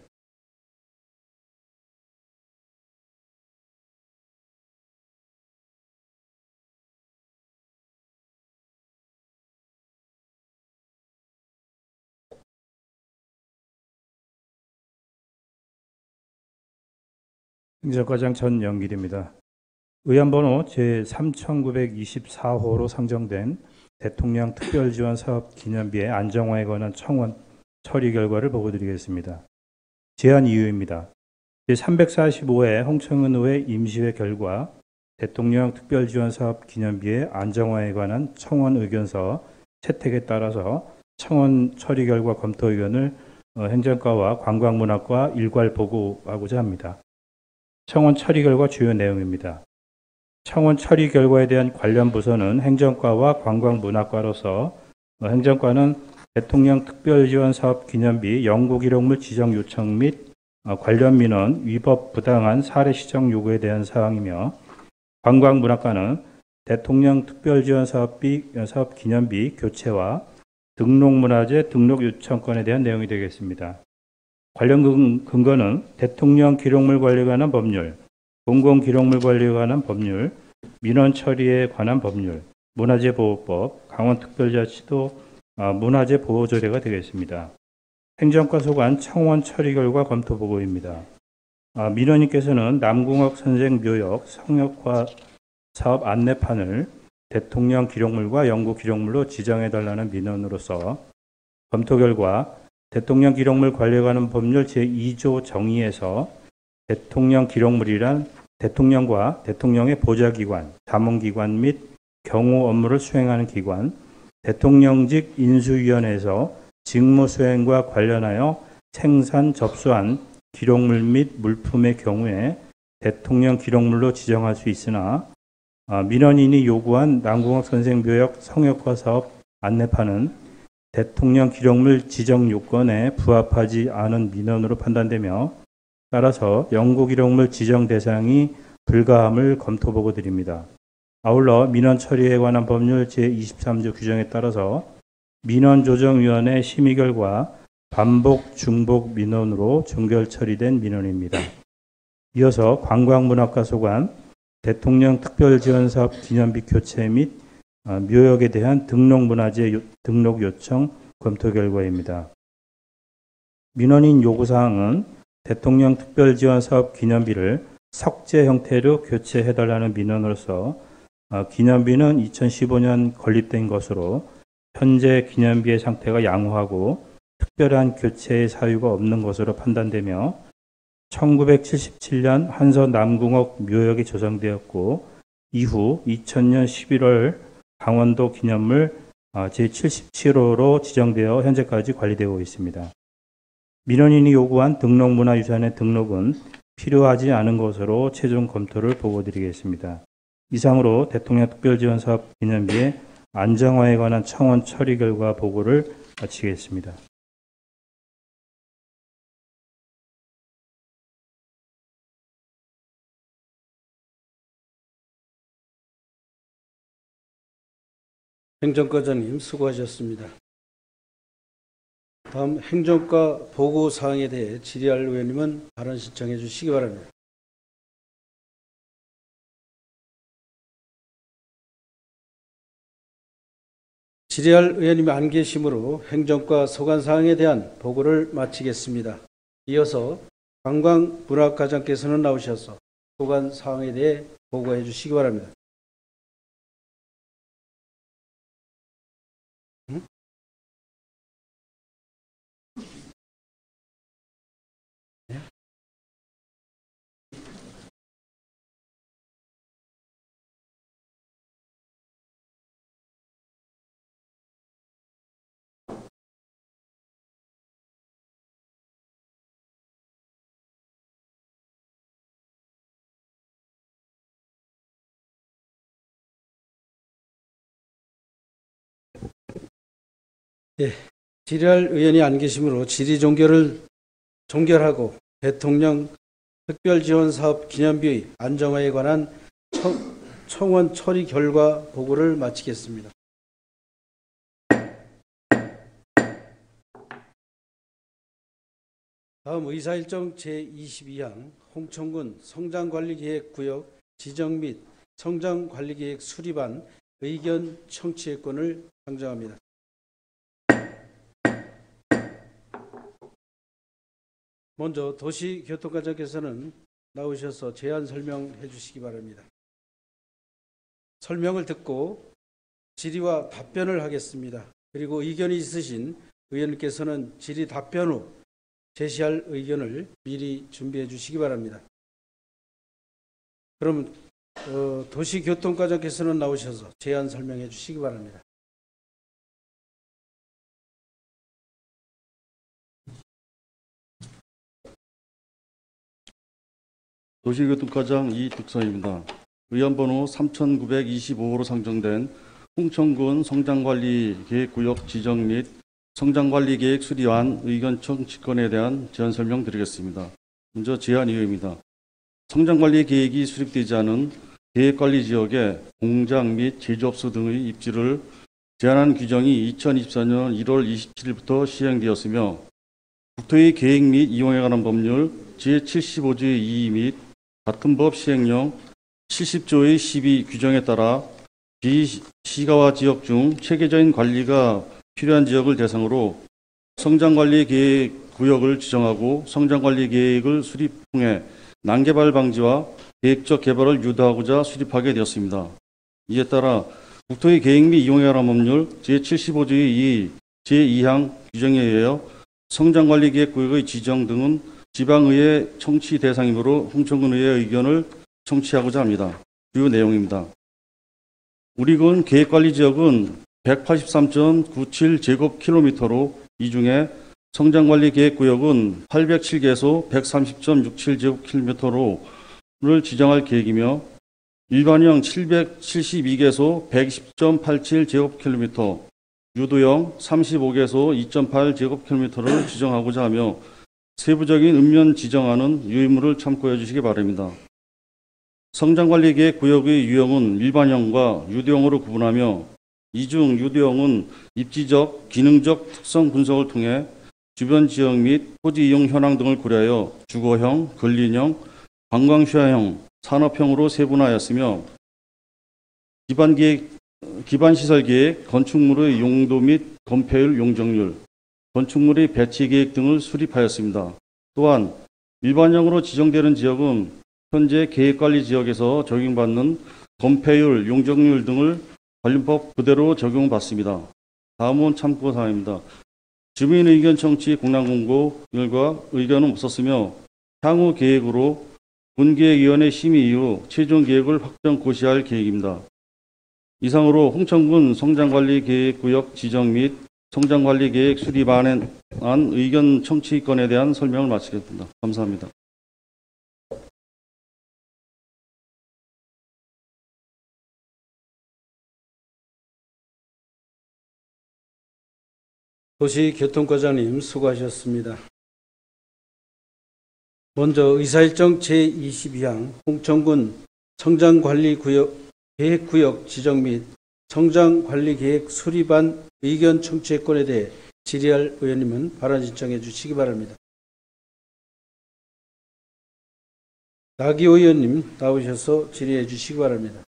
[SPEAKER 8] 행정과장 전영길입니다. 의안번호 제3924호로 상정된 대통령 특별지원사업 기념비의 안정화에 관한 청원 처리 결과를 보고드리겠습니다. 제안 이유입니다. 제345회 홍천군 의회 임시회 결과 대통령 특별지원사업 기념비의 안정화에 관한 청원 의견서 채택에 따라서 청원 처리 결과 검토 의견을 행정과와 관광문화과 일괄 보고하고자 합니다. 청원 처리 결과 주요 내용입니다. 청원 처리 결과에 대한 관련 부서는 행정과와 관광문화과로서 행정과는 대통령 특별지원사업 기념비 연구기록물 지정 요청 및 관련 민원 위법 부당한 사례 시정 요구에 대한 사항이며 관광문화과는 대통령 특별지원사업 기념비 교체와 등록문화재 등록 요청권에 대한 내용이 되겠습니다. 관련 근거는 대통령 기록물 관리에 관한 법률, 공공기록물 관리에 관한 법률, 민원 처리에 관한 법률, 문화재보호법, 강원특별자치도 문화재 보호조례가 되겠습니다. 행정과 소관 청원 처리 결과 검토 보고입니다. 민원인께서는 남궁옥 선생 묘역 성역화 사업 안내판을 대통령 기록물과 연구 기록물로 지정해달라는 민원으로서 검토 결과 대통령 기록물 관리에 관한 법률 제2조 정의에서 대통령 기록물이란 대통령과 대통령의 보좌기관, 자문기관 및 경호 업무를 수행하는 기관, 대통령직 인수위원회에서 직무 수행과 관련하여 생산, 접수한 기록물 및 물품의 경우에 대통령 기록물로 지정할 수 있으나 민원인이 요구한 남궁옥 선생 묘역 성역화 사업 안내판은 대통령 기록물 지정 요건에 부합하지 않은 민원으로 판단되며 따라서 연구 기록물 지정 대상이 불가함을 검토 보고 드립니다. 아울러 민원 처리에 관한 법률 제23조 규정에 따라서 민원조정위원회 심의 결과 반복, 중복 민원으로 종결 처리된 민원입니다. 이어서 관광문화과 소관 대통령 특별지원사업 기념비 교체 및 묘역에 대한 등록문화재 등록 요청 검토 결과입니다. 민원인 요구사항은 대통령 특별지원사업 기념비를 석재 형태로 교체해달라는 민원으로서 기념비는 2015년 건립된 것으로 현재 기념비의 상태가 양호하고 특별한 교체의 사유가 없는 것으로 판단되며 1977년 한서 남궁옥 묘역이 조성되었고 이후 2000년 11월 강원도 기념물 제77호로 지정되어 현재까지 관리되고 있습니다. 민원인이 요구한 등록문화유산의 등록은 필요하지 않은 것으로 최종 검토를 보고드리겠습니다. 이상으로 대통령 특별지원사업 기념비의 안정화에 관한 청원 처리 결과 보고를 마치겠습니다.
[SPEAKER 1] 행정과장님 수고하셨습니다. 다음 행정과 보고사항에 대해 질의할 의원님은 발언 신청해 주시기 바랍니다. 질의할 의원님이 안 계시므로 행정과 소관사항에 대한 보고를 마치겠습니다. 이어서 관광문화과장께서는 나오셔서 소관사항에 대해 보고해 주시기 바랍니다. 예, 질의할 의원이 안 계시므로 질의 종결하고 대통령 특별지원사업 기념비의 안정화에 관한 청원 처리 결과 보고를 마치겠습니다. 다음 의사일정 제22항 홍천군 성장관리계획구역 지정 및 성장관리계획 수립안 의견 청취권을 상정합니다. 먼저 도시교통과장께서는 나오셔서 제안 설명해 주시기 바랍니다. 설명을 듣고 질의와 답변을 하겠습니다. 그리고 의견이 있으신 의원님께서는 질의 답변 후 제시할 의견을 미리 준비해 주시기 바랍니다. 그럼 도시교통과장께서는 나오셔서 제안 설명해 주시기 바랍니다.
[SPEAKER 9] 도시교통과장 이득선입니다. 의안번호 3925호로 상정된 홍천군 성장관리계획구역 지정 및 성장관리계획 수립안 의견 청취권에 대한 제안 설명드리겠습니다. 먼저 제안 이유입니다. 성장관리계획이 수립되지 않은 계획관리지역에 공장 및 제조업소 등의 입지를 제한한 규정이 2024년 1월 27일부터 시행되었으며 국토의 계획 및 이용에 관한 법률 제75조의 2 및 같은 법 시행령 70조의 12 규정에 따라 비시가화 지역 중 체계적인 관리가 필요한 지역을 대상으로 성장관리계획 구역을 지정하고 성장관리계획을 수립 통해 난개발 방지와 계획적 개발을 유도하고자 수립하게 되었습니다. 이에 따라 국토의 계획 및 이용에 관한 법률 제75조의 2 제2항 규정에 의하여 성장관리계획 구역의 지정 등은 지방의회 청취 대상이므로 홍천군의회 의견을 청취하고자 합니다. 주요 내용입니다. 우리 군 계획관리지역은 183.97제곱킬로미터로 이 중에 성장관리계획구역은 807개소 130.67제곱킬로미터를 지정할 계획이며 일반형 772개소 120.87제곱킬로미터, 유도형 35개소 2.8제곱킬로미터를 지정하고자 하며 세부적인 읍면 지정안은 유의무를 참고해 주시기 바랍니다. 성장관리계획 구역의 유형은 일반형과 유도형으로 구분하며 이 중 유도형은 입지적, 기능적 특성 분석을 통해 주변 지역 및 토지 이용 현황 등을 고려하여 주거형, 근린형, 관광휴양형, 산업형으로 세분화하였으며 기반시설계획, 건축물의 용도 및 건폐율, 용적률, 건축물의 배치계획 등을 수립하였습니다. 또한 일반형으로 지정되는 지역은 현재 계획관리지역에서 적용받는 건폐율, 용적률 등을 관련법 그대로 적용받습니다. 다음은 참고사항입니다. 주민의견 청취 공람공고 결과 의견은 없었으며 향후 계획으로 군계획위원회 심의 이후 최종 계획을 확정 고시할 계획입니다. 이상으로 홍천군 성장관리계획구역 지정 및 성장관리계획 수립안에 의견 청취권에 대한 설명을 마치겠습니다. 감사합니다.
[SPEAKER 1] 도시교통과장님 수고하셨습니다. 먼저 의사일정 제22항 홍천군 성장관리계획구역 지정 및 성장관리계획 수립안 의견 청취권에 대해 질의할 의원님은 발언 신청해 주시기 바랍니다. 나기호 의원님 나오셔서 질의해 주시기 바랍니다.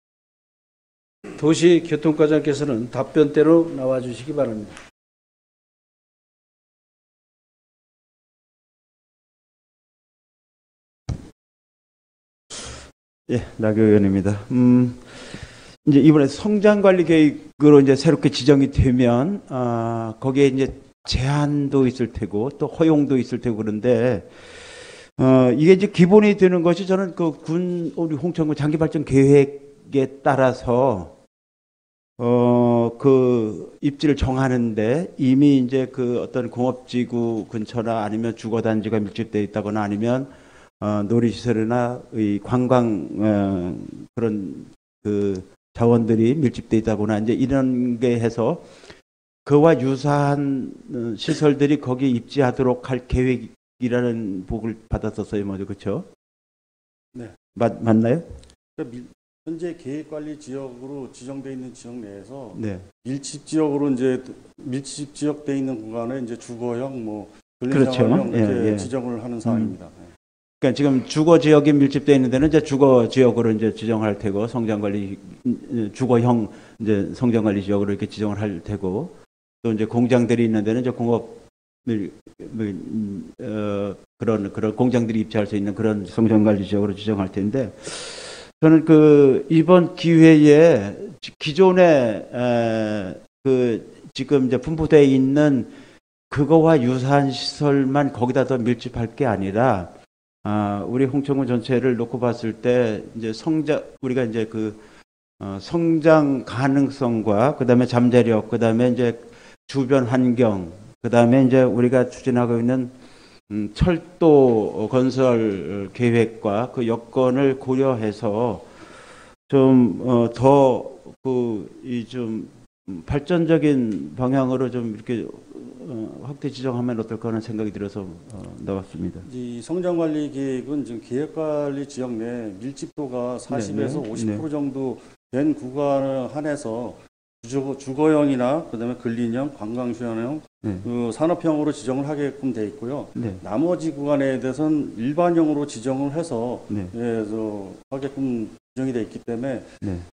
[SPEAKER 1] 도시교통과장께서는 답변대로 나와 주시기 바랍니다.
[SPEAKER 7] 예, 나교 의원입니다. 이제 이번에 성장관리 계획으로 이제 새롭게 지정이 되면, 거기에 이제 제한도 있을 테고, 또 허용도 있을 테고 그런데, 이게 이제 기본이 되는 것이 저는 우리 홍천군 장기발전 계획에 따라서, 그 입지를 정하는데 이미 이제 그 어떤 공업지구 근처나 아니면 주거단지가 밀집되어 있다거나 아니면 놀이시설이나 관광 그런 그 자원들이 밀집되어 있다거나 이제 이런 게 해서 그와 유사한 시설들이 거기에 입지하도록 할 계획이라는 보고를 받았었어요, 먼저 그렇죠?
[SPEAKER 9] 네.
[SPEAKER 7] 맞나요?
[SPEAKER 9] 그러니까 현재 계획관리 지역으로 지정되어 있는 지역 내에서
[SPEAKER 7] 네.
[SPEAKER 9] 밀집 지역으로 이제 밀집 지역되어 있는 공간에 이제 주거형, 뭐
[SPEAKER 7] 그렇죠.
[SPEAKER 9] 근린생활형 이렇게
[SPEAKER 7] 예.
[SPEAKER 9] 지정을 하는 사항입니다.
[SPEAKER 7] 그러니까 지금 주거 지역이 밀집되어 있는 데는 이제 주거 지역으로 이제 지정할 테고 성장관리 주거형 이제 성장관리 지역으로 이렇게 지정을 할 테고 또 이제 공장들이 있는 데는 이제 공업 그런 공장들이 입지할 수 있는 그런 성장관리 지역으로 지정할 텐데 저는 그 이번 기회에 기존에 그 지금 이제 분포되어 있는 그거와 유사한 시설만 거기다 더 밀집할 게 아니라 우리 홍천군 전체를 놓고 봤을 때 이제 우리가 이제 그 성장 가능성과 그다음에 잠재력, 그다음에 이제 주변 환경, 그다음에 이제 우리가 추진하고 있는 철도 건설 계획과 그 여건을 고려해서 좀 더 그 이 좀 발전적인 방향으로 좀 이렇게 확대 지정하면 어떨까 하는 생각이 들어서 나왔습니다.
[SPEAKER 9] 이 성장관리 계획은 지금 계획관리 지역 내 밀집도가 40에서 50% 정도 된 구간을 한해서 주거형이나 그다음에 근린형, 관광휴양형, 그 산업형으로 지정을 하게끔 돼 있고요. 나머지 구간에 대해서는 일반형으로 지정을 해서 하게끔 지정이 돼 있기 때문에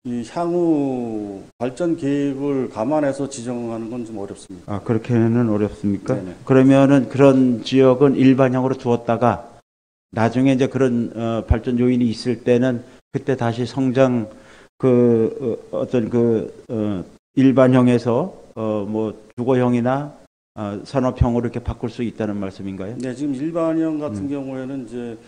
[SPEAKER 9] 이 향후 발전 계획을 감안해서 지정하는 건 좀 어렵습니다.
[SPEAKER 7] 그렇게는 어렵습니까?
[SPEAKER 9] 네네.
[SPEAKER 7] 그러면은 그런 지역은 일반형으로 두었다가 나중에 이제 그런 발전 요인이 있을 때는 그때 다시 성장 일반형에서 뭐 주거형이나 산업형으로 이렇게 바꿀 수 있다는 말씀인가요?
[SPEAKER 9] 네, 지금 일반형 같은 경우에는 이제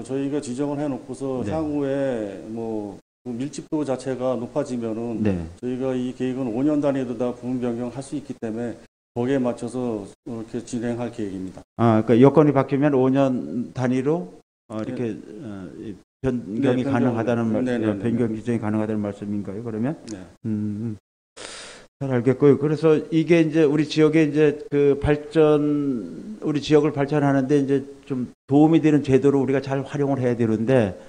[SPEAKER 9] 저희가 지정을 해놓고서 향후에 뭐 밀집도 자체가 높아지면은 저희가 이 계획은 5년 단위로 다 부분 변경할 수 있기 때문에 거기에 맞춰서 이렇게 진행할 계획입니다.
[SPEAKER 7] 그러니까 여건이 바뀌면 5년 단위로 이렇게 변경이 가능하다는 변경 지정이 가능하다는 말씀인가요? 그러면 잘 알겠고요. 그래서 이게 이제 우리 지역에 이제 그 우리 지역을 발전하는데 이제 좀 도움이 되는 제도로 우리가 잘 활용을 해야 되는데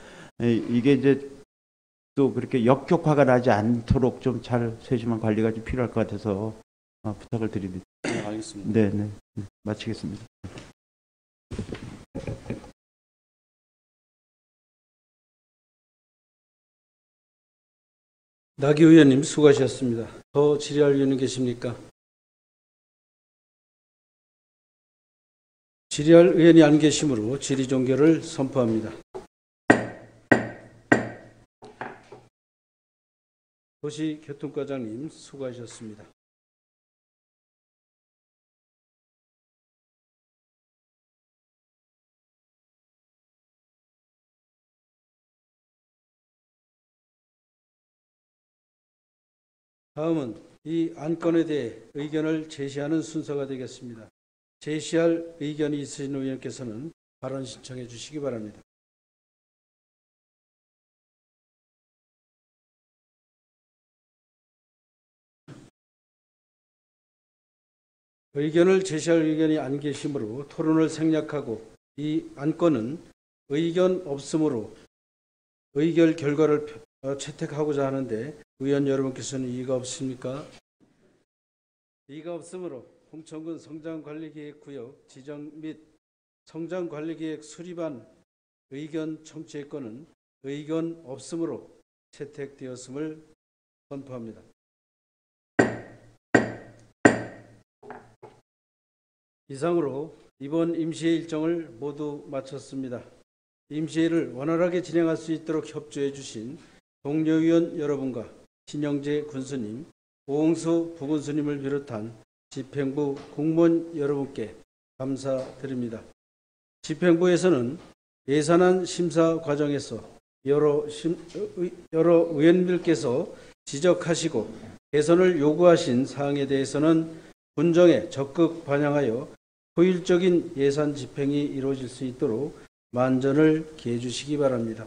[SPEAKER 7] 이게 이제 또 그렇게 역효과가 나지 않도록 좀 잘 세심한 관리가 좀 필요할 것 같아서 부탁을 드립니다.
[SPEAKER 9] 네, 알겠습니다.
[SPEAKER 7] 네, 마치겠습니다.
[SPEAKER 1] 나기 의원님 수고하셨습니다. 더 질의할 의원님 계십니까? 질의할 의원이 안 계시므로 질의 종결을 선포합니다. 도시교통과장님 수고하셨습니다. 다음은 이 안건에 대해 의견을 제시하는 순서가 되겠습니다. 제시할 의견이 있으신 의원께서는 발언 신청해 주시기 바랍니다. 의견을 제시할 의견이 안 계시므로 토론을 생략하고 이 안건은 의견 없으므로 의결 결과를 채택하고자 하는데 의원 여러분께서는 이의가 없습니까? 이의가 없으므로 홍천군 성장관리계획구역 지정 및 성장관리계획 수립안 의견 청취권은 의견 없으므로 채택되었음을 선포합니다. 이상으로 이번 임시회 일정을 모두 마쳤습니다. 임시회를 원활하게 진행할 수 있도록 협조해 주신 동료위원 여러분과 신영재 군수님, 오홍수 부군수님을 비롯한 집행부 공무원 여러분께 감사드립니다. 집행부에서는 예산안 심사 과정에서 여러 의원님들께서 지적하시고 개선을 요구하신 사항에 대해서는 분정에 적극 반영하여 효율적인 예산 집행이 이루어질 수 있도록 만전을 기해 주시기 바랍니다.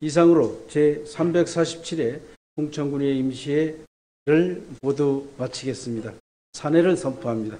[SPEAKER 1] 이상으로 제347회 홍천군의 임시회를 모두 마치겠습니다. 산회를 선포합니다.